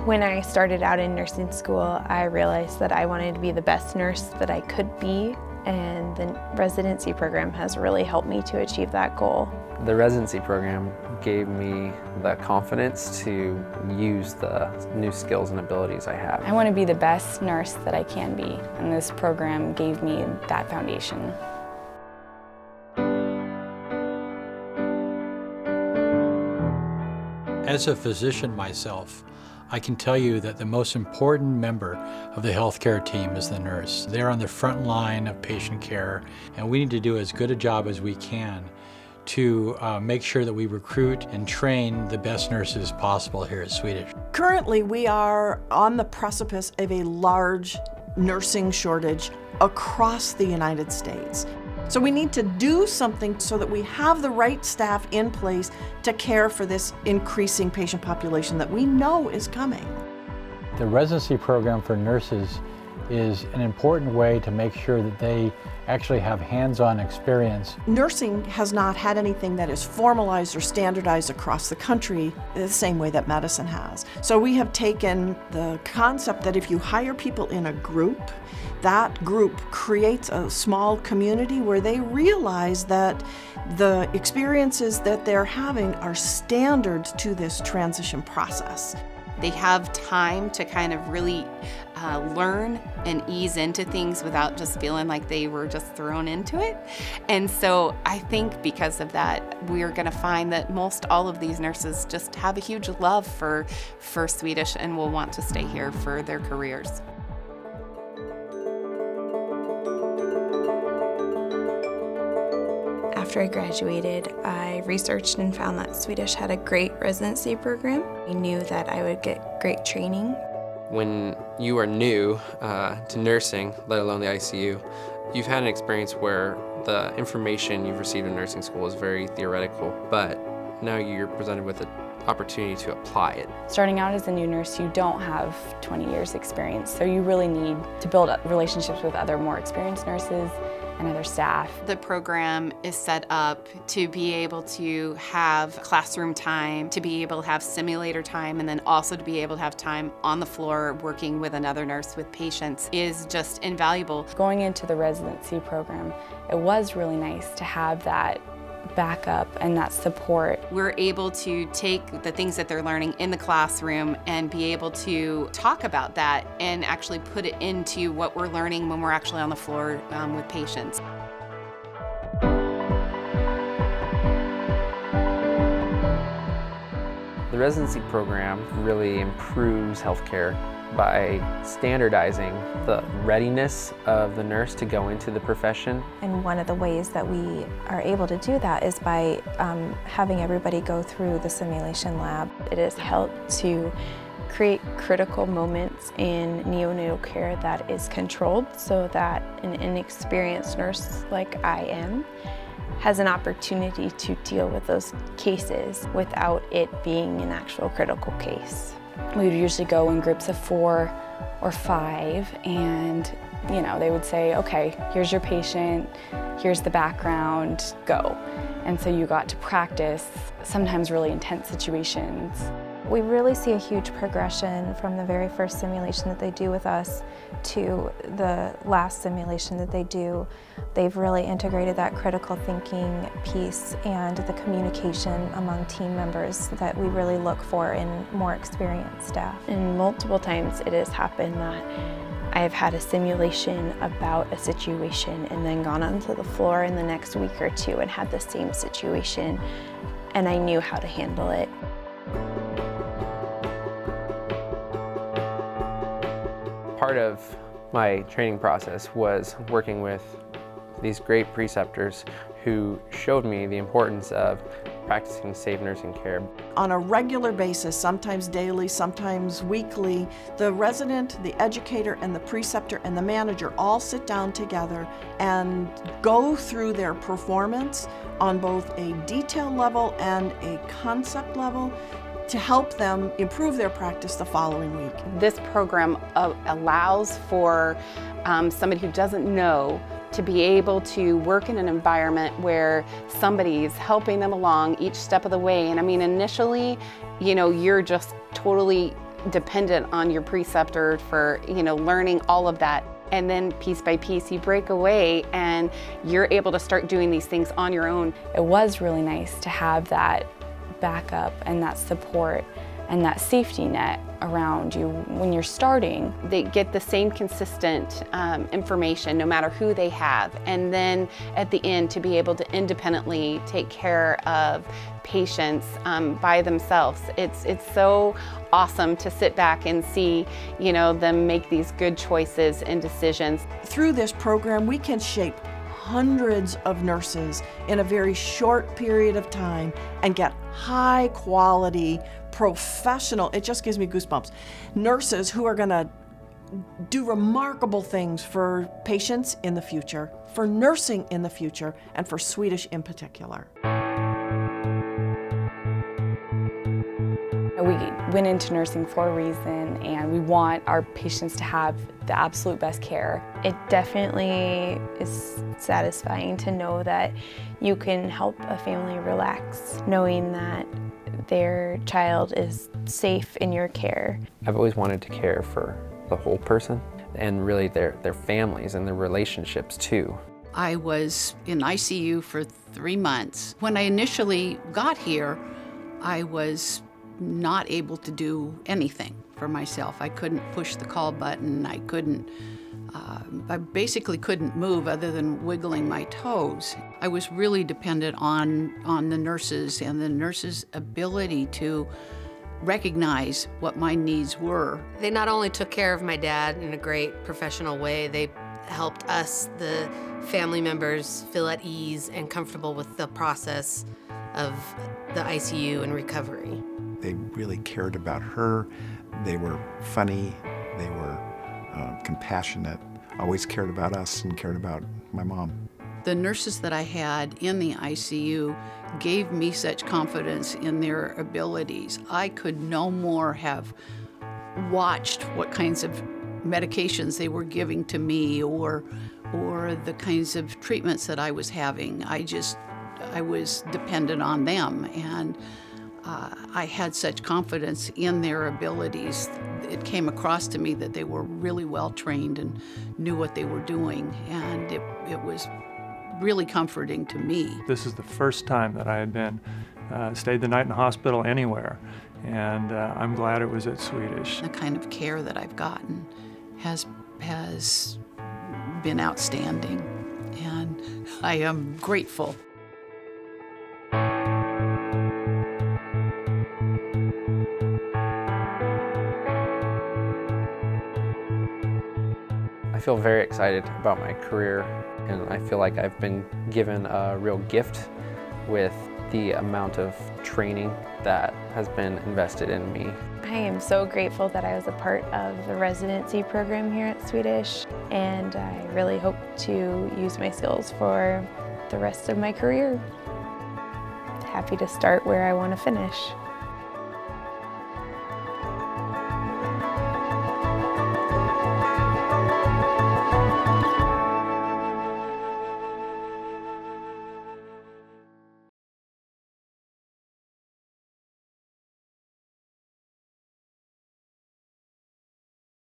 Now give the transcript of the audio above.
When I started out in nursing school, I realized that I wanted to be the best nurse that I could be, and the residency program has really helped me to achieve that goal. The residency program gave me the confidence to use the new skills and abilities I have. I want to be the best nurse that I can be, and this program gave me that foundation. As a physician myself, I can tell you that the most important member of the healthcare team is the nurse. They're on the front line of patient care, and we need to do as good a job as we can to make sure that we recruit and train the best nurses possible here at Swedish. Currently, we are on the precipice of a large nursing shortage across the United States. So we need to do something so that we have the right staff in place to care for this increasing patient population that we know is coming. The residency program for nurses is an important way to make sure that they actually have hands-on experience. Nursing has not had anything that is formalized or standardized across the country the same way that medicine has. So we have taken the concept that if you hire people in a group, that group creates a small community where they realize that the experiences that they're having are standard to this transition process. They have time to kind of really learn and ease into things without just feeling like they were just thrown into it. And so I think because of that, we're going to find that most all of these nurses just have a huge love for Swedish and will want to stay here for their careers. After I graduated, I researched and found that Swedish had a great residency program. I knew that I would get great training. When you are new to nursing, let alone the ICU, you've had an experience where the information you've received in nursing school is very theoretical, but now you're presented with an opportunity to apply it. Starting out as a new nurse, you don't have 20 years experience, so you really need to build up relationships with other more experienced nurses and other staff. The program is set up to be able to have classroom time, to be able to have simulator time, and then also to be able to have time on the floor working with another nurse with patients is just invaluable. Going into the residency program, it was really nice to have that backup and that support. We're able to take the things that they're learning in the classroom and be able to talk about that and actually put it into what we're learning when we're actually on the floor with patients. The residency program really improves healthcare by standardizing the readiness of the nurse to go into the profession. And one of the ways that we are able to do that is by having everybody go through the simulation lab. It has helped to create critical moments in neonatal care that is controlled so that an inexperienced nurse like I am has an opportunity to deal with those cases without it being an actual critical case. We would usually go in groups of 4 or 5, and they would say, okay, here's your patient, here's the background, go. And so you got to practice sometimes really intense situations. We really see a huge progression from the very first simulation that they do with us to the last simulation that they do. They've really integrated that critical thinking piece and the communication among team members that we really look for in more experienced staff. And multiple times it has happened that I have had a simulation about a situation and then gone onto the floor in the next week or two and had the same situation, and I knew how to handle it. Part of my training process was working with these great preceptors who showed me the importance of practicing safe nursing care. On a regular basis, sometimes daily, sometimes weekly, the resident, the educator, and the preceptor and the manager all sit down together and go through their performance on both a detail level and a concept level to help them improve their practice the following week. This program allows for somebody who doesn't know to be able to work in an environment where somebody's helping them along each step of the way. And I mean, initially, you're just totally dependent on your preceptor for, learning all of that. And then piece by piece, you break away and you're able to start doing these things on your own. It was really nice to have that backup and that support and that safety net around you when you're starting. They get the same consistent information no matter who they have, and then at the end to be able to independently take care of patients by themselves. It's so awesome to sit back and see them make these good choices and decisions. Through this program, we can shape hundreds of nurses in a very short period of time and get high quality, professional, it just gives me goosebumps, nurses who are going to do remarkable things for patients in the future, for nursing in the future, and for Swedish in particular. We went into nursing for a reason, and we want our patients to have the absolute best care. It definitely is satisfying to know that you can help a family relax, knowing that their child is safe in your care. I've always wanted to care for the whole person and really their families and their relationships too. I was in ICU for 3 months. When I initially got here, I was not able to do anything for myself. I couldn't push the call button. I basically couldn't move other than wiggling my toes. I was really dependent on the nurses and the nurses' ability to recognize what my needs were. They not only took care of my dad in a great professional way, they helped us, the family members, feel at ease and comfortable with the process of the ICU and recovery. They really cared about her. They were funny. They were compassionate, always cared about us and cared about my mom. The nurses that I had in the ICU gave me such confidence in their abilities. I could no more have watched what kinds of medications they were giving to me or the kinds of treatments that I was having. I was dependent on them, and I had such confidence in their abilities. It came across to me that they were really well trained and knew what they were doing, and it was really comforting to me. This is the first time that I had been stayed the night in the hospital anywhere, and I'm glad it was at Swedish. The kind of care that I've gotten has been outstanding, and I am grateful. I feel very excited about my career, and I feel like I've been given a real gift with the amount of training that has been invested in me. I am so grateful that I was a part of the residency program here at Swedish, and I really hope to use my skills for the rest of my career. Happy to start where I want to finish.